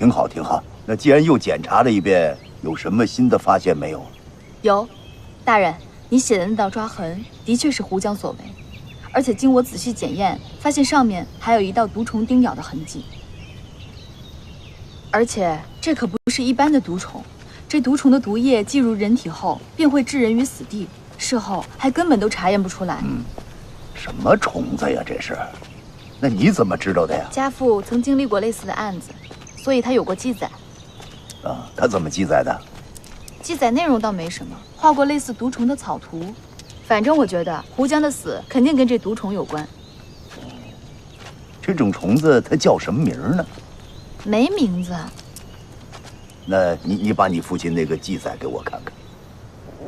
挺好，挺好。那既然又检查了一遍，有什么新的发现没有？有，大人，你写的那道抓痕的确是胡江所为，而且经我仔细检验，发现上面还有一道毒虫叮咬的痕迹。而且这可不是一般的毒虫，这毒虫的毒液进入人体后便会置人于死地，事后还根本都查验不出来。什么虫子呀？这是？那你怎么知道的呀？家父曾经历过类似的案子，所以他有过记载。啊，他怎么记载的？记载内容倒没什么，画过类似毒虫的草图。反正我觉得胡江的死肯定跟这毒虫有关。这种虫子它叫什么名呢？没名字。那你把你父亲那个记载给我看看。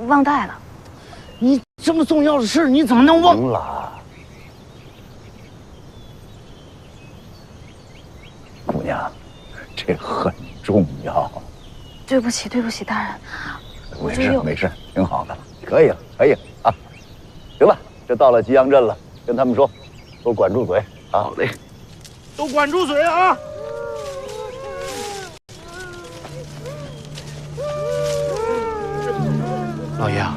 忘带了。你这么重要的事，你怎么能忘？行了，姑娘，这很重要。对不起，对不起，大人，没事没事，挺好的，可以了，可以了啊。行了，这到了吉阳镇了，跟他们说，都管住嘴啊。好嘞，都管住嘴啊！老爷啊，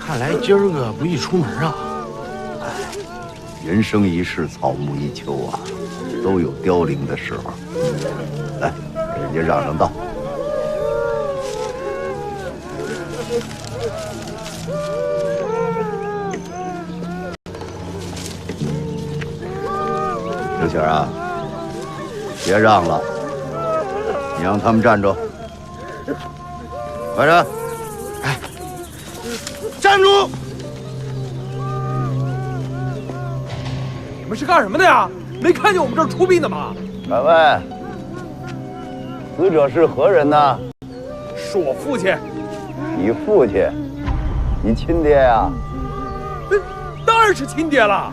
看来今儿个不宜出门啊。人生一世，草木一秋啊，都有凋零的时候。来，给人家让让道。刘星啊，别让了，你让他们站住，快点！哎，站住！你们是干什么的呀？没看见我们这儿出殡的吗？敢问，死者是何人呢？是我父亲。你父亲？你亲爹呀？当然是亲爹了。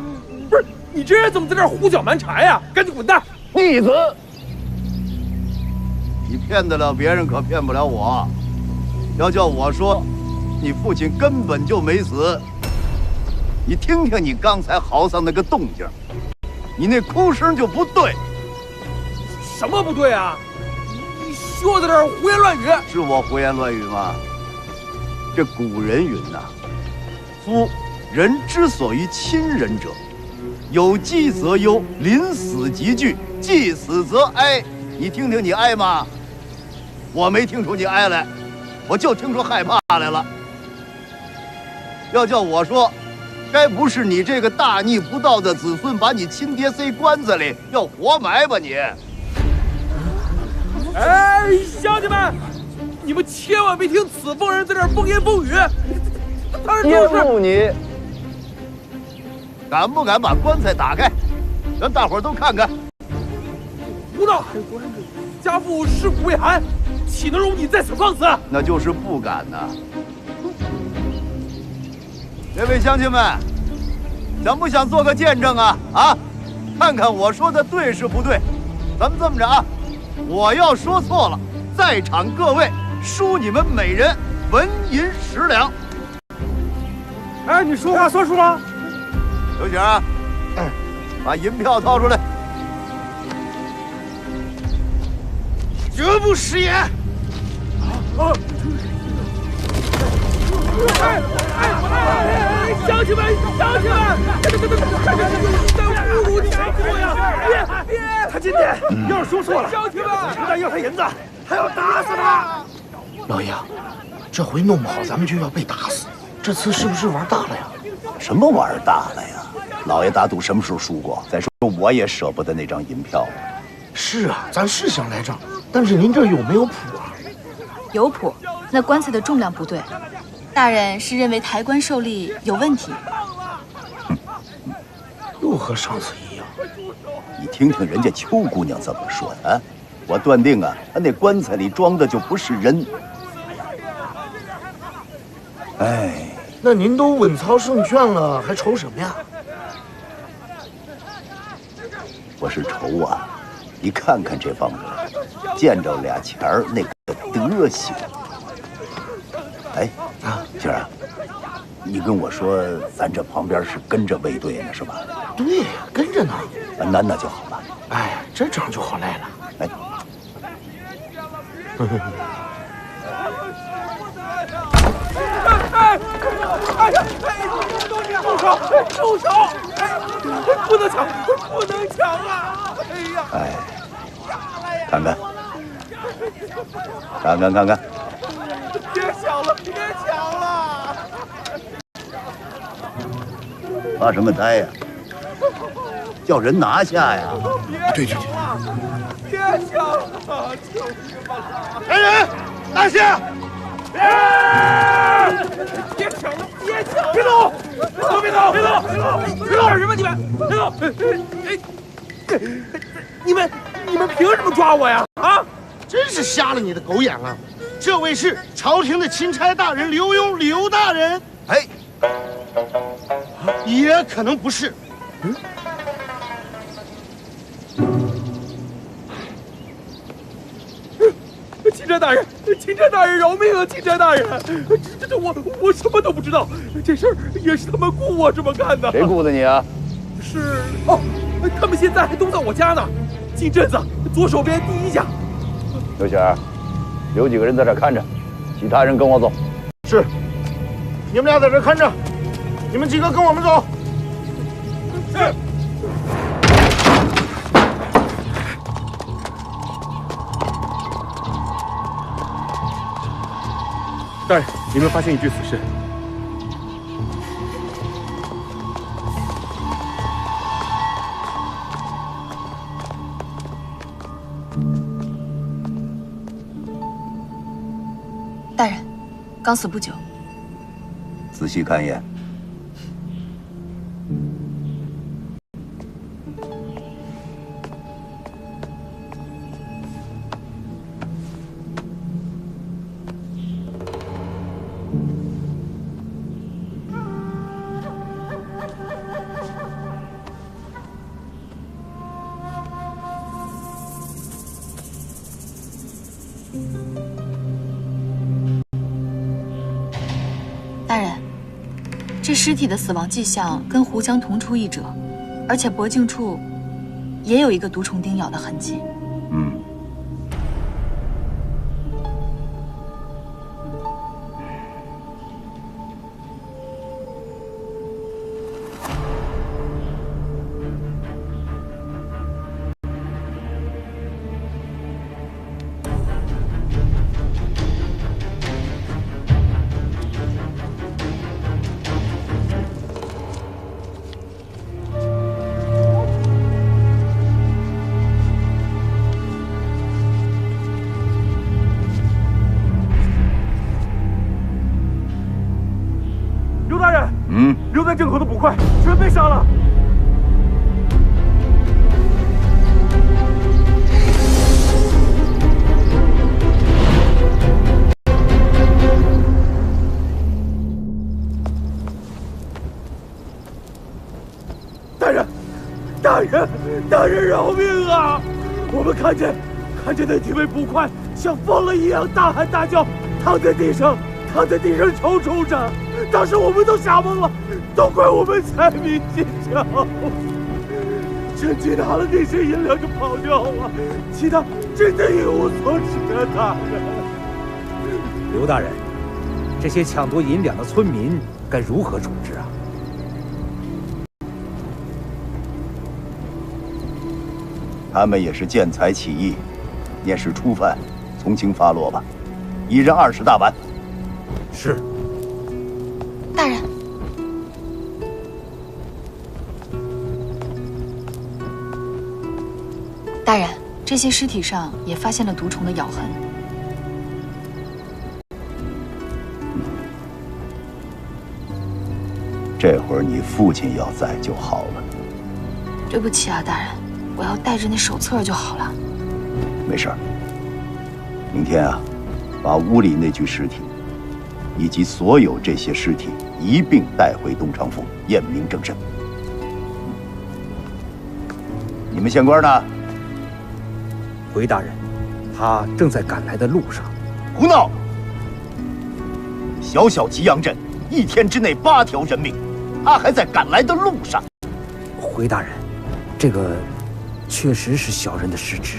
不是你这人怎么在这儿胡搅蛮缠呀？赶紧滚蛋！逆子！你骗得了别人，可骗不了我。要叫我说，你父亲根本就没死。你听听你刚才嚎丧那个动静，你那哭声就不对。什么不对啊？你说在这儿胡言乱语。是我胡言乱语吗？这古人云呐，夫人之所以亲人者，有疾则忧，临死即惧，既死则哀。你听听，你哀吗？我没听出你哀来，我就听出害怕来了。要叫我说，该不是你这个大逆不道的子孙把你亲爹塞棺材里要活埋吧你？哎，乡亲们，你们千万别听此疯人在这儿风言风语。他是揭露你，敢不敢把棺材打开，让大伙儿都看看？胡闹！家父尸骨未寒，岂能容你在此放肆？那就是不敢呐。这位乡亲们，想不想做个见证啊？啊，看看我说的对是不对？咱们这么着啊，我要说错了，在场各位输你们每人纹银10两。哎，你说话算数啊！刘景啊，把银票掏出来。绝不食言。乡亲们，乡亲们，在侮辱你家父呀！别！他今天要是说错了，乡亲们，不但要他银子，还要打死他。老爷，这回弄不好咱们就要被打死，这次是不是玩大了呀？什么玩大了呀？老爷打赌什么时候输过？再说我也舍不得那张银票。是啊，咱是想来账，但是您这有没有谱啊？有谱，那棺材的重量不对。大人是认为抬棺受力有问题。又和上次一样。你听听人家邱姑娘怎么说的啊？我断定啊，她那棺材里装的就不是人。哎，那您都稳操胜券了，还愁什么呀？我是愁啊，你看看这帮人，见着俩钱儿那个德行。哎啊，星儿，你跟我说，咱这旁边是跟着卫队呢，是吧？对呀，跟着呢。那就好了。哎，这仗就好赖了。哎，住手！不能抢，不能抢啊！哎呀！哎，看看，看看，别抢了，别抢了！发什么呆呀？叫人拿下呀！对，别抢了！求你们了！来人，拿下！别抢了！别抢了！别走！别走！干什么你们？别走！你们凭什么抓我呀？啊！真是瞎了你的狗眼了！这位是朝廷的钦差大人刘墉，刘大人。哎，也可能不是。钦差大人，钦差大人，饶命啊！钦差大人，这我什么都不知道，这事儿也是他们雇我这么干的。谁雇的你啊？是哦，他们现在还都在我家呢，进镇子左手边第一家。刘显儿，留几个人在这看着，其他人跟我走。是，你们俩在这看着，你们几个跟我们走。是。大人，你们发现一具死尸。大人，刚死不久。仔细看一眼。大人，这尸体的死亡迹象跟胡江同出一辙，而且脖颈处也有一个毒虫叮咬的痕迹。留在镇口的捕快全被杀了。大人饶命啊！我们看见那几位捕快像疯了一样大喊大叫，躺在地上抽搐着。当时我们都吓懵了，都怪我们财迷心窍。趁机拿了那些银两就跑掉了，其他真的一无所知啊！大人，刘大人，这些抢夺银两的村民该如何处置啊？他们也是见财起意，便是初犯，从轻发落吧，一人20大板。是。大人，大人，这些尸体上也发现了毒虫的咬痕。这会儿你父亲要在就好了。对不起啊，大人，我要带着那手册就好了。没事儿。明天啊，把屋里那具尸体，以及所有这些尸体一并带回东昌府验明正身。你们县官呢？回大人，他正在赶来的路上。胡闹！小小吉阳镇，1天之内8条人命，他还在赶来的路上。回大人，这个确实是小人的失职。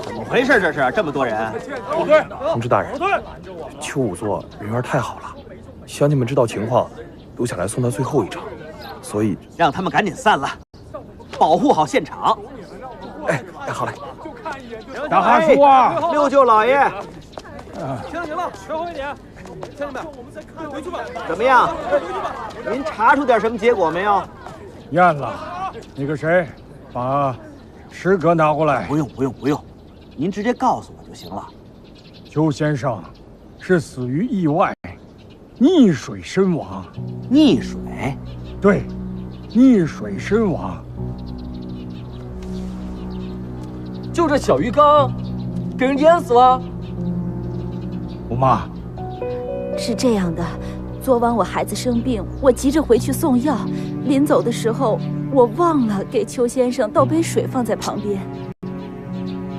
怎么回事？这是这么多人！同志大人，邱仵作人缘太好了，乡亲们知道情况，都想来送他最后一程，所以让他们赶紧散了，保护好现场。哎，好嘞。大哈叔啊，六舅老爷，行了，全回你。乡亲们，回去吧。怎么样？您查出点什么结果没有？验了，那个谁，把诗歌拿过来。不用，您直接告诉我就行了。邱先生是死于意外，溺水身亡。溺水？对，溺水身亡。就这小鱼缸，给人淹死了。姑妈，是这样的，昨晚我孩子生病，我急着回去送药，临走的时候我忘了给邱先生倒杯水放在旁边，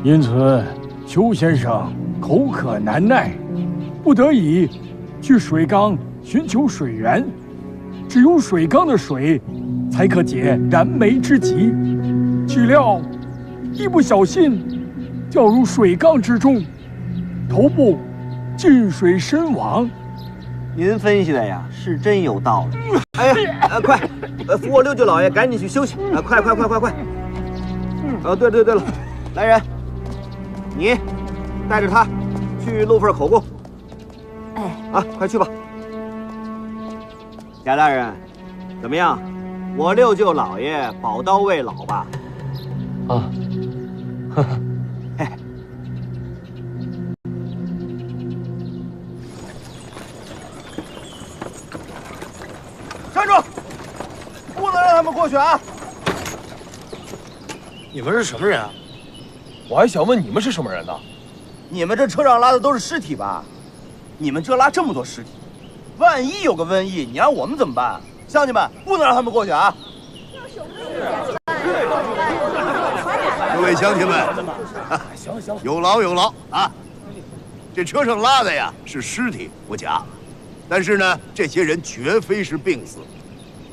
因此邱先生口渴难耐，不得已去水缸寻求水源，只有水缸的水才可解燃眉之急，岂料一不小心掉入水缸之中，头部进水身亡。您分析的呀，是真有道理。哎呀，快，扶我六舅老爷赶紧去休息。快！对了，来人，你带着他去路份口供。哎，快去吧。贾大人，怎么样？我六舅老爷宝刀未老吧？啊，呵呵。站住！不能让他们过去啊！你们是什么人啊？我还想问你们是什么人呢？你们这车上拉的都是尸体吧？你们这拉这么多尸体，万一有个瘟疫，你让我们怎么办？乡亲们，不能让他们过去啊！各位乡亲们，有劳啊！这车上拉的呀是尸体不假，但是呢，这些人绝非是病死。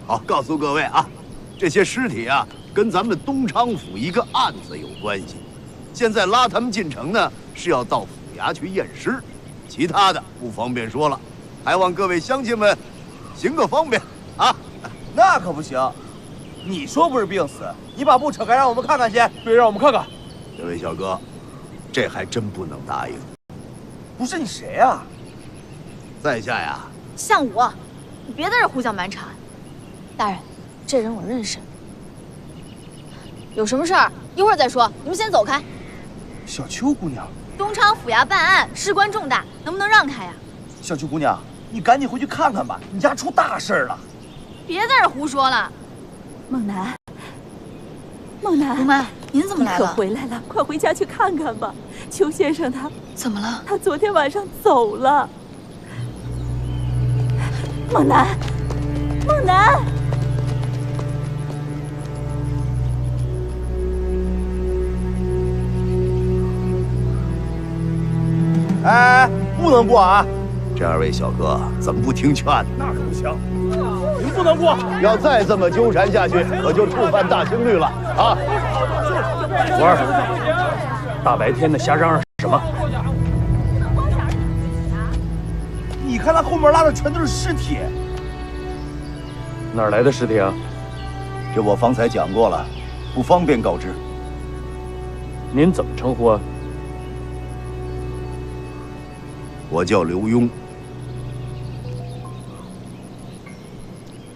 好，告诉各位啊，这些尸体啊跟咱们东昌府一个案子有关系。现在拉他们进城呢，是要到府衙去验尸，其他的不方便说了，还望各位乡亲们行个方便啊。那可不行，你说不是病死，你把布扯开，让我们看看先。对，让我们看看。这位小哥，这还真不能答应。不是你谁呀？在下呀，项武，你别在这胡搅蛮缠。大人，这人我认识。有什么事儿一会儿再说，你们先走开。小邱姑娘，东昌府衙办案，事关重大，能不能让开呀？小邱姑娘，你赶紧回去看看吧，你家出大事了。别在这胡说了。孟楠，姑妈，您怎么来可了？回来了，快回家去看看吧。邱先生他怎么了？他昨天晚上走了。孟楠，哎，不能过啊！这二位小哥怎么不听劝呢？那可不行，您不能过。要再这么纠缠下去，可就触犯大清律了啊！福儿，大白天的瞎嚷嚷什么？看他后面拉的全都是尸体。哪儿来的尸体啊？这我方才讲过了，不方便告知。您怎么称呼啊？我叫刘墉。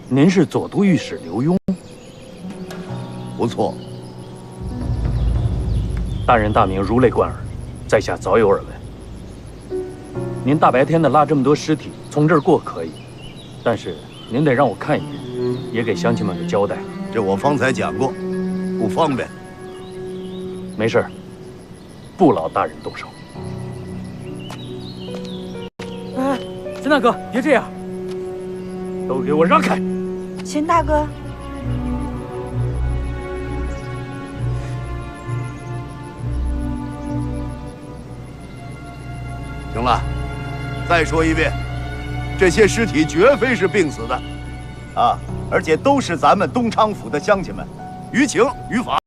您是左都御史刘墉？不错。大人大名如雷贯耳，在下早有耳闻。您大白天的拉这么多尸体，从这儿过可以，但是您得让我看一眼，也给乡亲们个交代。这我方才讲过，不方便。没事，不劳大人动手。哎，秦大哥，别这样！都给我让开！秦大哥，行了，再说一遍，这些尸体绝非是病死的，啊，而且都是咱们东昌府的乡亲们，于情于法，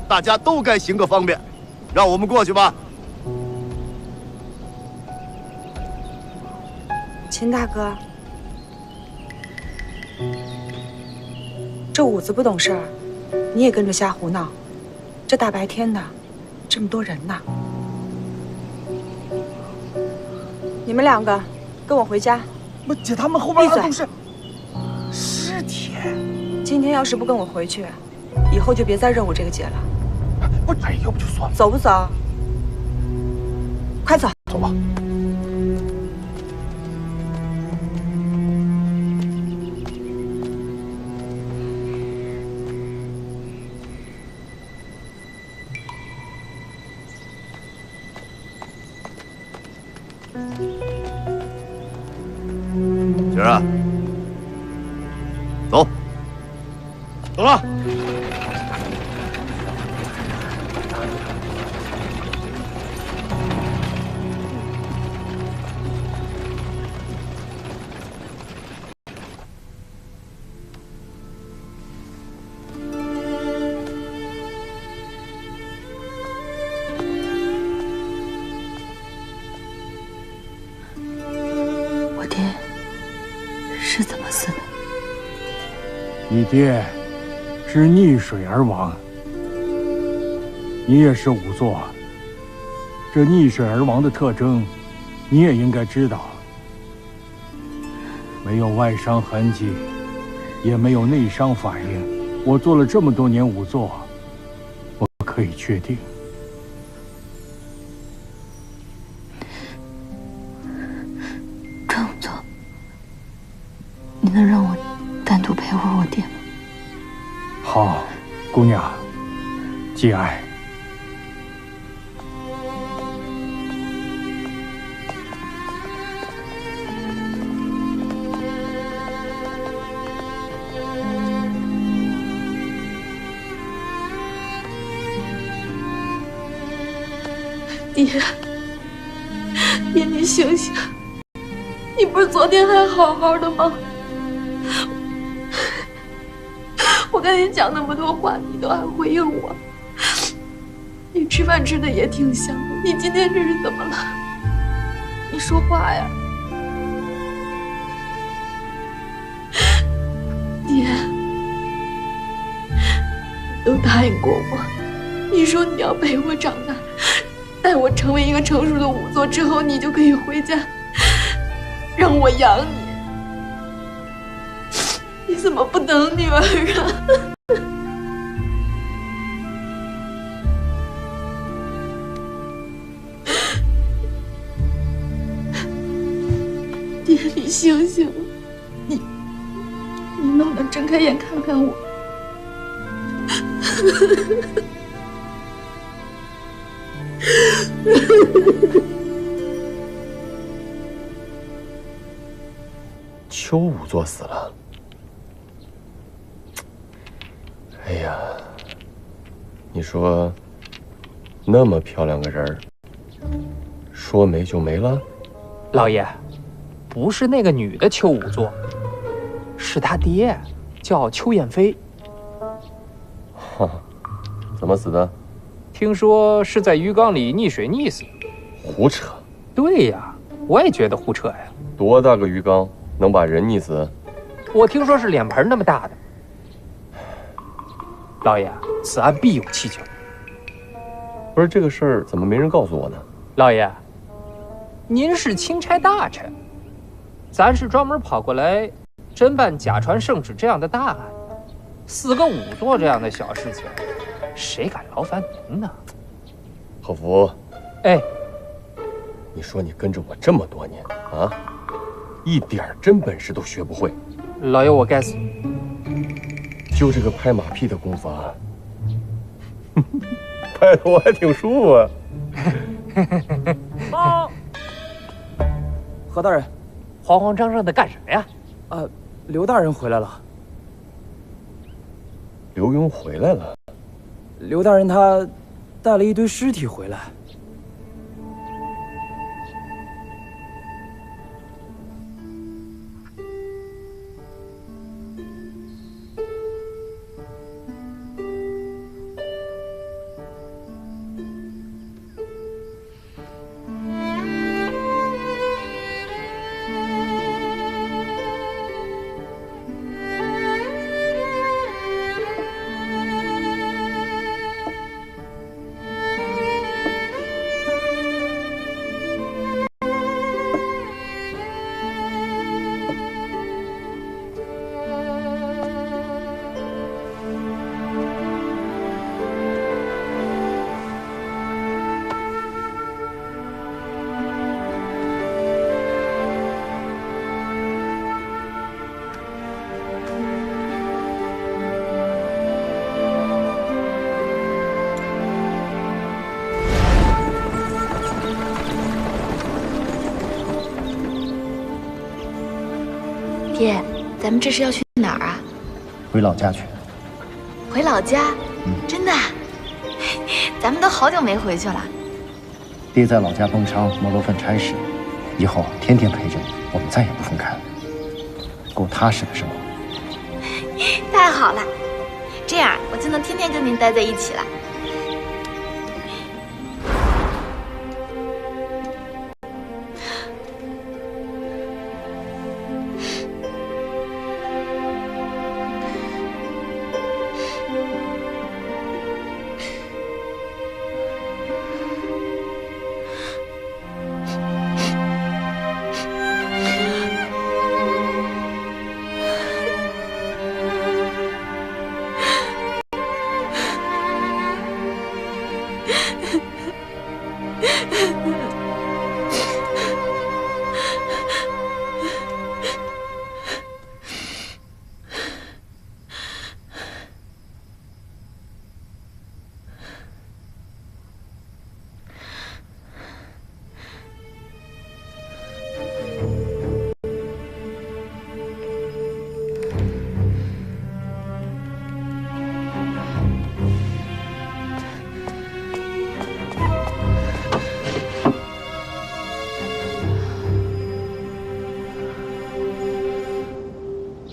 大家都该行个方便，让我们过去吧。秦大哥，这五子不懂事儿，你也跟着瞎胡闹，这大白天的，这么多人呢。你们两个跟我回家。不，姐，他们后边拉的都是尸体。今天要是不跟我回去，以后就别再认我这个姐了。不，哎，要不就算了。走不走？快走。走吧。姐儿啊，走，走了。我爹是怎么死的？你爹是溺水而亡，你也是仵作，这溺水而亡的特征，你也应该知道。没有外伤痕迹，也没有内伤反应。我做了这么多年仵作，我可以确定。庄仵作，你能让我单独陪会我爹吗？好，姑娘，节哀。爹，爹，你醒醒！你不是昨天还好好的吗？我跟你讲那么多话，你都还回应我。你吃饭吃的也挺香的，你今天这是怎么了？你说话呀！爹，你都答应过我，你说你要陪我长大。待我成为一个成熟的仵作之后，你就可以回家，让我养你。你怎么不等女儿啊？爹，你醒醒！你能不能睁开眼看看我？邱仵作死了。哎呀，你说，那么漂亮个人儿，说没就没了？老爷，不是那个女的邱仵作，是他爹，叫邱燕飞。哈，怎么死的？听说是在鱼缸里溺水溺死。胡扯！对呀，我也觉得胡扯呀。多大个鱼缸能把人溺死？我听说是脸盆那么大的。老爷，此案必有蹊跷。不是这个事儿，怎么没人告诉我呢？老爷，您是钦差大臣，咱是专门跑过来侦办假传圣旨这样的大案，死个仵作这样的小事情，谁敢劳烦您呢？贺福，哎，你说你跟着我这么多年啊，一点真本事都学不会。老爷，我该死。就这个拍马屁的功夫啊，拍的我还挺舒服啊。报，何大人，慌慌张张的干什么呀？刘大人回来了。刘墉回来了。刘大人他带了一堆尸体回来。爹，咱们这是要去哪儿啊？回老家去。回老家？真的啊？咱们都好久没回去了。爹在老家东昌摸了份差事，以后天天陪着你，我们再也不分开了，过踏实的生活。太好了，这样我就能天天跟您待在一起了。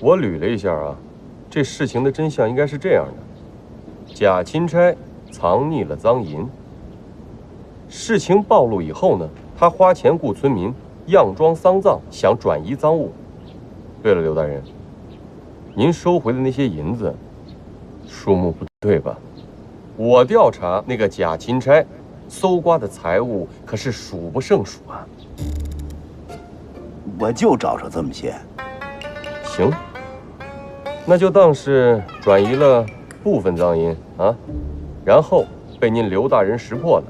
我捋了一下啊，这事情的真相应该是这样的：假钦差藏匿了赃银，事情暴露以后呢，他花钱雇村民佯装丧葬，想转移赃物。对了，刘大人，您收回的那些银子，数目不对吧？我调查那个假钦差搜刮的财物可是数不胜数啊。我就找着这么些。行。那就当是转移了部分赃银啊，然后被您刘大人识破了，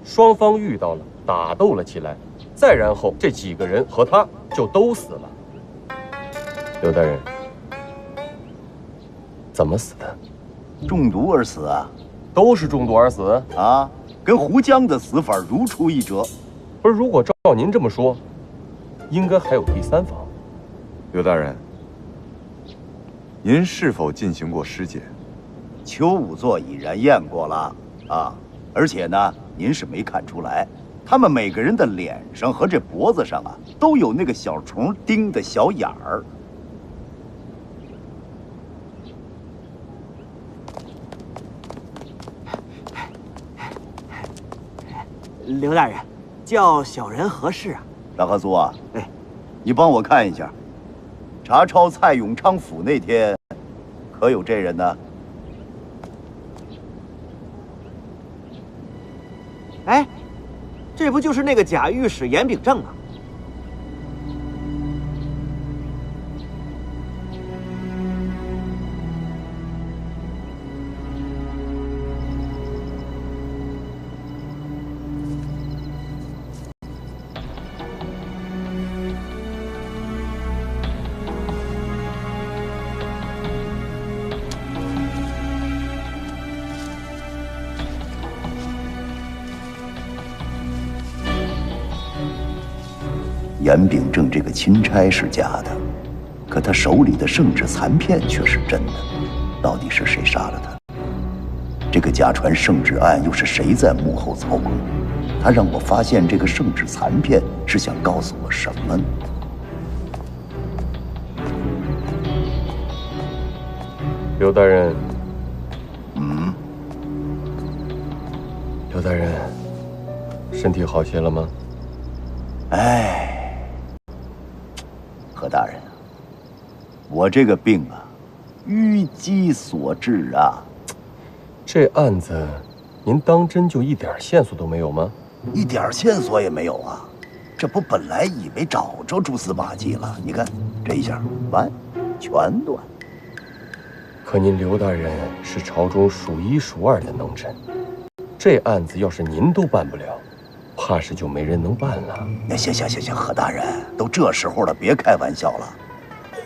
双方遇到了，打斗了起来，再然后这几个人和他就都死了。刘大人，怎么死的？中毒而死啊？都是中毒而死啊？跟胡江的死法如出一辙。不是，如果照您这么说，应该还有第三方。刘大人。您是否进行过尸检？邱仵作已然验过了啊，而且呢，您是没看出来，他们每个人的脸上和这脖子上啊，都有那个小虫叮的小眼儿。刘大人，叫小人何事啊？大和苏啊，你帮我看一下，查抄蔡永昌府那天，可有这人呢？哎，这不就是那个假御史严秉正吗？严秉正这个钦差是假的，可他手里的圣旨残片却是真的。到底是谁杀了他？这个假传圣旨案又是谁在幕后操控？他让我发现这个圣旨残片，是想告诉我什么呢？刘大人，刘大人，身体好些了吗？何大人，我这个病啊，淤积所致啊。这案子，您当真就一点线索都没有吗？一点线索也没有啊！这不本来以为找着蛛丝马迹了，你看这一下完全断。可您刘大人是朝中数一数二的能臣，这案子要是您都办不了，怕是就没人能办了。行，何大人，都这时候了，别开玩笑了。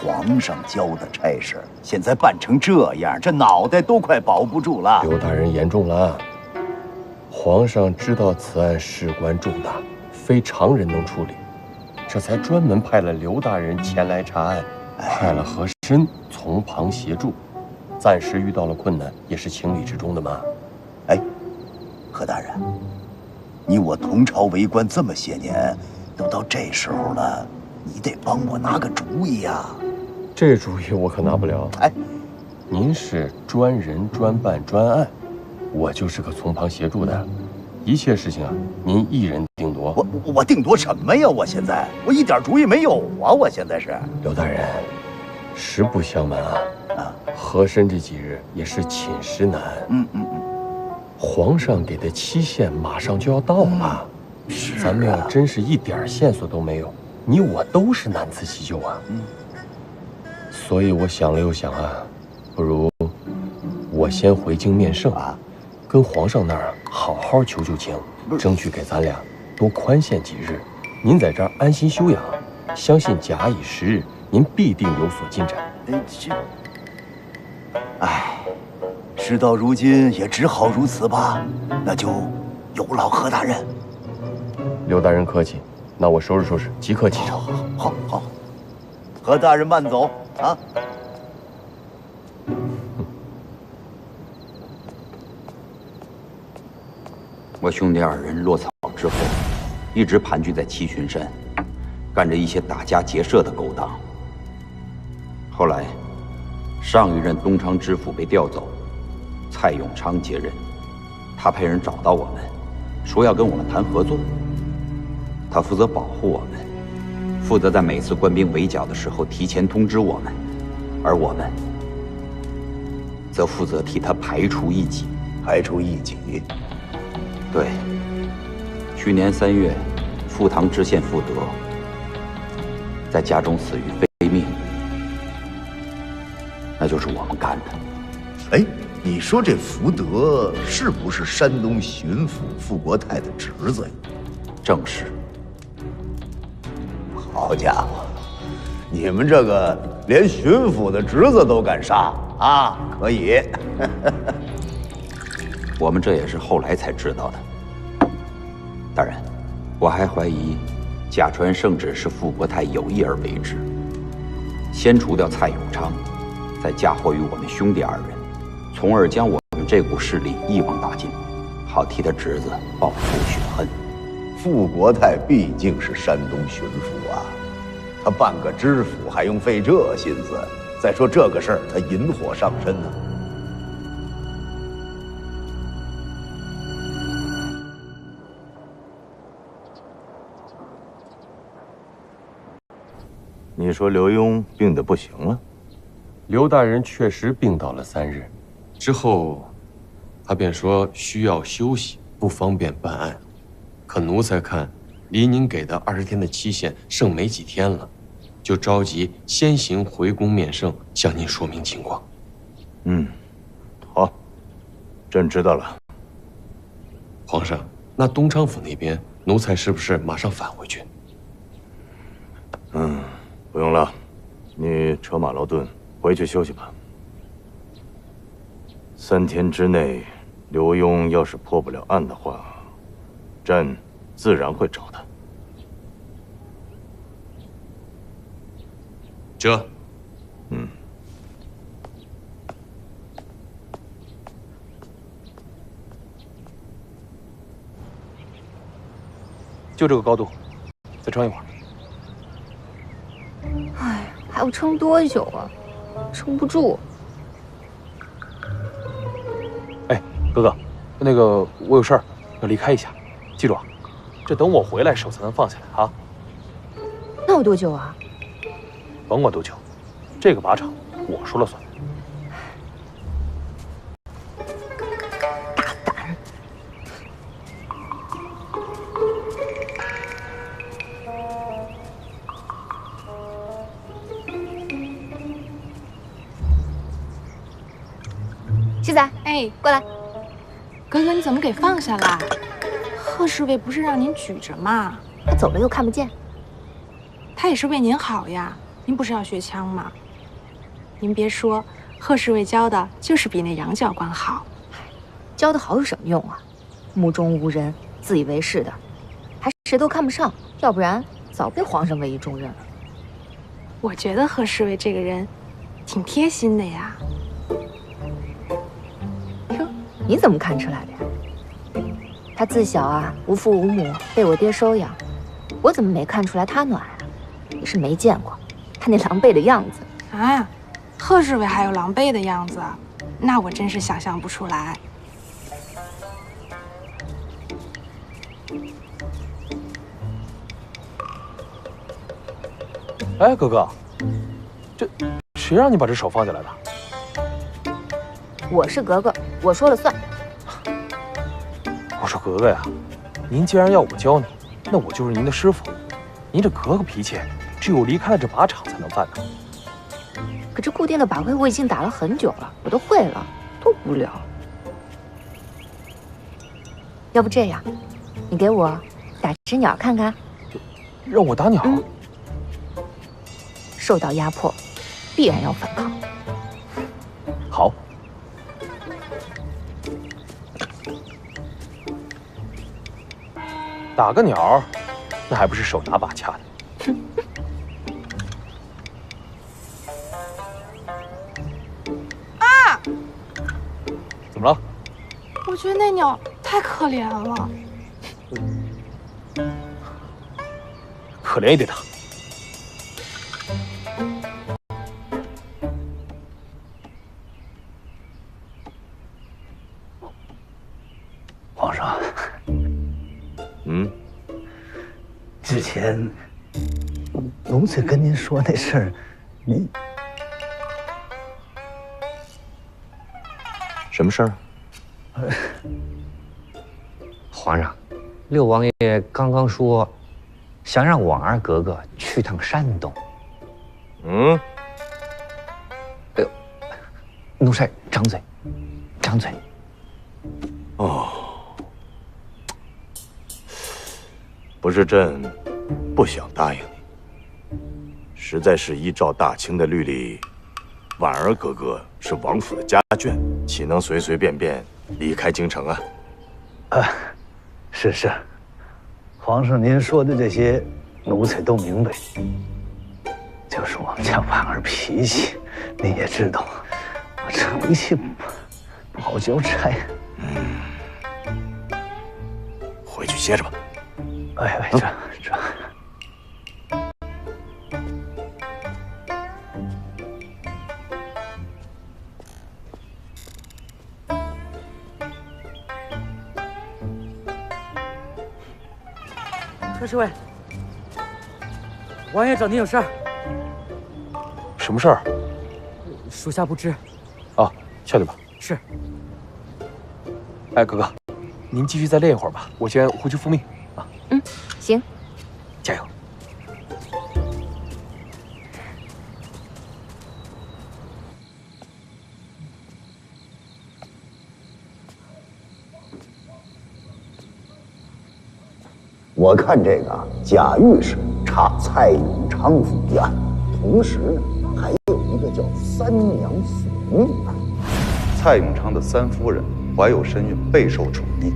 皇上交的差事，现在办成这样，这脑袋都快保不住了。刘大人言重了，皇上知道此案事关重大，非常人能处理，这才专门派了刘大人前来查案，派了和珅从旁协助。暂时遇到了困难，也是情理之中的嘛。何大人，你我同朝为官这么些年，都到这时候了，你得帮我拿个主意呀。这主意我可拿不了。您是专人专办专案，我就是个从旁协助的，一切事情啊，您一人定夺。我定夺什么呀？我现在我一点主意没有啊！我现在是刘大人，实不相瞒啊，和珅这几日也是寝食难。皇上给的期限马上就要到了，咱们要真是一点线索都没有，你我都是难辞其咎啊。所以我想了又想啊，不如我先回京面圣啊，跟皇上那儿好好求求情，争取给咱俩多宽限几日。您在这儿安心休养，相信假以时日，您必定有所进展。事到如今也只好如此吧，那就有劳何大人。刘大人客气，那我收拾收拾，即刻启程。好，何大人慢走啊。我兄弟二人落草之后，一直盘踞在七旬山，干着一些打家劫舍的勾当。后来，上一任东昌知府被调走，蔡永昌接任，他派人找到我们，说要跟我们谈合作。他负责保护我们，负责在每次官兵围剿的时候提前通知我们，而我们则负责替他排除异己。排除异己。对，去年3月，赴唐知县傅德在家中死于非命，那就是我们干的。你说这福德是不是山东巡抚傅国泰的侄子呀？正是。好家伙，你们这个连巡抚的侄子都敢杀啊！可以。我们这也是后来才知道的。大人，我还怀疑假传圣旨是傅国泰有意而为之，先除掉蔡永昌，再嫁祸于我们兄弟二人，从而将我们这股势力一网打尽，好替他侄子报复雪恨。傅国泰毕竟是山东巡抚啊，他办个知府还用费这心思？再说这个事儿，他引火上身呢。你说刘墉病得不行了？刘大人确实病倒了3日，之后，他便说需要休息，不方便办案。可奴才看，离您给的20天的期限剩没几天了，就着急先行回宫面圣，向您说明情况。好，朕知道了。皇上，那东昌府那边，奴才是不是马上返回去？不用了，你车马劳顿，回去休息吧。3天之内，刘墉要是破不了案的话，朕自然会找他。这，就这个高度，再撑一会儿。哎，还要撑多久啊？撑不住。哎，哥哥，那个我有事儿要离开一下，记住啊，这等我回来手才能放下来啊。那有多久啊？甭管多久，这个靶场我说了算。大胆！七仔，哎，过来。哥哥，你怎么给放下了？贺侍卫不是让您举着吗？他走了又看不见。他也是为您好呀。您不是要学枪吗？您别说，贺侍卫教的就是比那杨教官好。教的好有什么用啊？目中无人，自以为是的，还谁都看不上，要不然早被皇上委以重任了。我觉得贺侍卫这个人挺贴心的呀。哟，你怎么看出来的呀？他自小啊无父无母，被我爹收养，我怎么没看出来他暖啊？也是没见过他那狼狈的样子啊！贺侍卫还有狼狈的样子，那我真是想象不出来。哎，哥哥，这谁让你把这手放下来的？我是格格，我说了算。我说格格呀，您既然要我教你，那我就是您的师傅。您这格格脾气，只有离开了这靶场才能犯的。可这固定的靶会我已经打了很久了，我都会了，多无聊。要不这样，你给我打只鸟看看。让我打鸟？受到压迫，必然要反抗。好。打个鸟，那还不是手拿把掐的？啊！怎么了？我觉得那鸟太可怜了。可怜也得打。皇上，之前奴才跟您说那事儿，您什么事儿？皇上，六王爷刚刚说，想让婉儿格格去趟山东。哎呦，奴才张嘴，张嘴。哦，不是朕不想答应你，实在是依照大清的律例，婉儿格格是王府的家眷，岂能随随便便离开京城啊？是，皇上您说的这些，奴才都明白。就是我们家婉儿脾气，您也知道，我这脾气不好交差。回去歇着吧。哎，这。贺侍卫，王爷找您有事儿。什么事儿？属下不知。啊，下去吧。是。哎，哥哥，您继续再练一会儿吧，我先回去复命啊。嗯，行。加油。我看这个贾御史查蔡永昌府一案，同时呢还有一个叫三娘索命案。蔡永昌的三夫人怀有身孕，备受宠溺。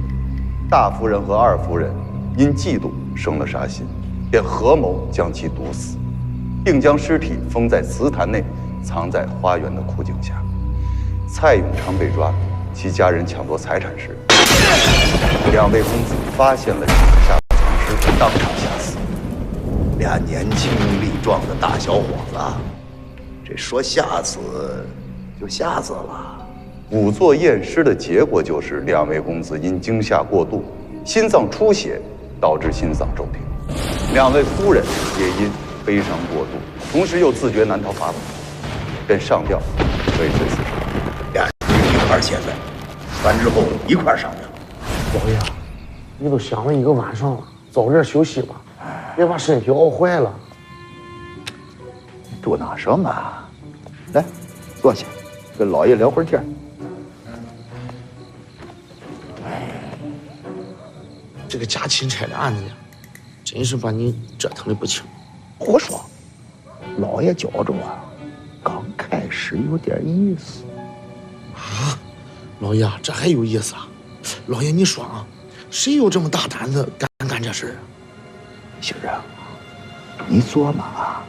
大夫人和二夫人因嫉妒生了杀心，便合谋将其毒死，并将尸体封在祠坛内，藏在花园的枯井下。蔡永昌被抓，其家人抢夺财产时，两位公子发现了井下藏尸，当场吓死。俩年轻力壮的大小伙子，这说吓死就吓死了。仵作验尸的结果就是两位公子因惊吓过度，心脏出血，导致心脏骤停。两位夫人也因悲伤过度，同时又自觉难逃法网，便上吊垂死自杀。俩人一块现在，完之后一块上吊。老爷，你都想了一个晚上了，早点休息吧，别把身体熬坏了。多拿什么？来，坐下，跟老爷聊会儿天。这个假钦差的案子呀，真是把你折腾的不轻。胡说，老爷觉着啊，刚开始有点意思。啊，老爷，这还有意思啊？老爷，你说啊，谁有这么大胆子干这事啊？杏儿啊，你琢磨啊，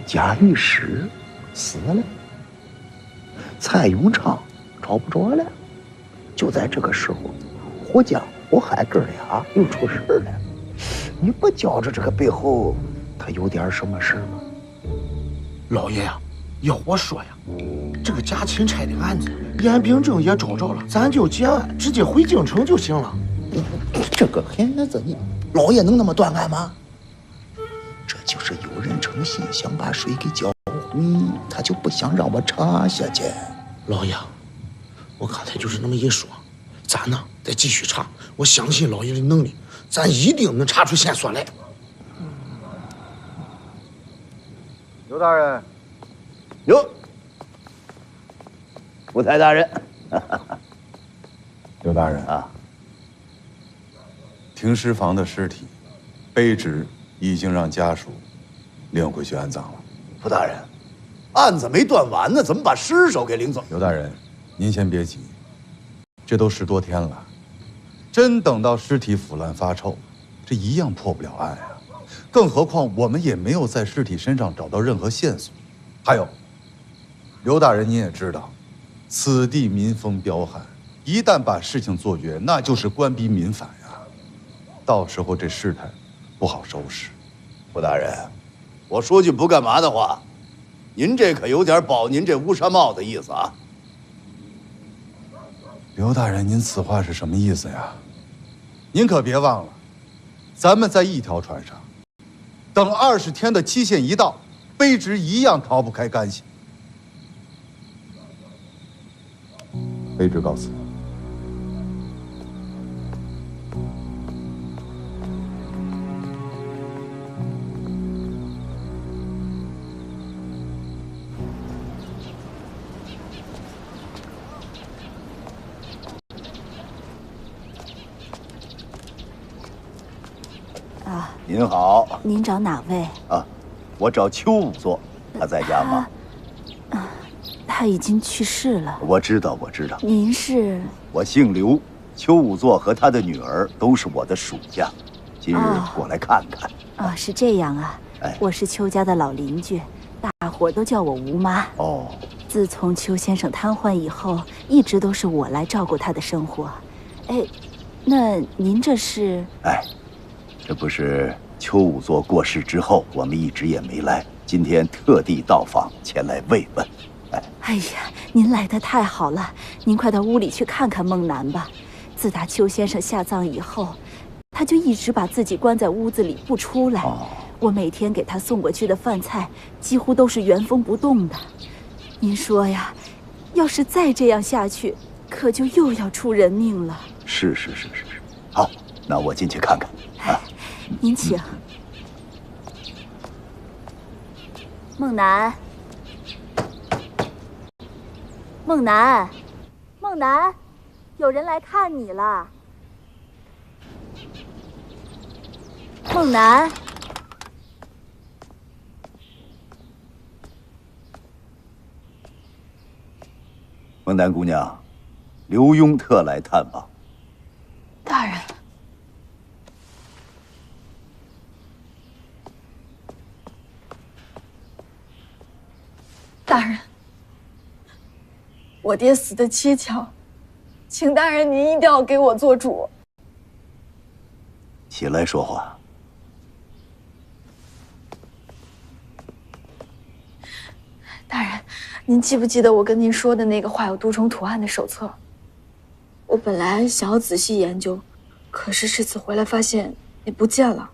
贾御史死了，蔡永昌找不着了，就在这个时候，胡江、胡海哥俩又出事了。你不觉着这个背后他有点什么事吗？老爷呀，要我说呀，这个假钦差的案子，严秉正也找着了，咱就结案，直接回京城就行了。这个骗子，你老爷能那么断案吗？这就是有人诚心想把水给搅浑，他就不想让我查下去。老爷，我刚才就是那么一说，咱呢得继续查，我相信老爷的能力，咱一定能查出线索来。刘大人，哟，福台大人，刘大人啊，停尸房的尸体卑职已经让家属领回去安葬了。福大人，案子没断完呢，怎么把尸首给领走？刘大人，您先别急，这都10多天了，真等到尸体腐烂发臭，这一样破不了案呀。更何况我们也没有在尸体身上找到任何线索。还有，刘大人您也知道，此地民风彪悍，一旦把事情做绝，那就是官逼民反呀。到时候这事态不好收拾。福大人，我说句不干嘛的话，您这可有点保您这乌纱帽的意思啊。刘大人，您此话是什么意思呀？您可别忘了，咱们在一条船上，等20天的期限一到，卑职一样逃不开干系。卑职告辞。啊，您好。您找哪位？啊，我找邱仵作，他在家吗？他已经去世了。我知道，我知道。您是？我姓刘，邱仵作和他的女儿都是我的属下，今日过来看看。哦，是这样啊。哎，我是邱家的老邻居，大伙都叫我吴妈。哦。自从邱先生瘫痪以后，一直都是我来照顾他的生活。哎，那您这是？哎，这不是邱仵作过世之后，我们一直也没来，今天特地到访前来慰问。哎呀，您来得太好了！您快到屋里去看看孟楠吧。自打邱先生下葬以后，他就一直把自己关在屋子里不出来。我每天给他送过去的饭菜几乎都是原封不动的。您说呀，要是再这样下去，可就又要出人命了。是。好，那我进去看看。啊，您请。梦楠，梦楠，梦楠，有人来看你了。梦楠，孟丹姑娘，刘墉特来探望。大人，大人，我爹死得蹊跷，请大人您一定要给我做主。起来说话。大人，您记不记得我跟您说的那个画有毒虫图案的手册？我本来想要仔细研究，可是这次回来发现那不见了。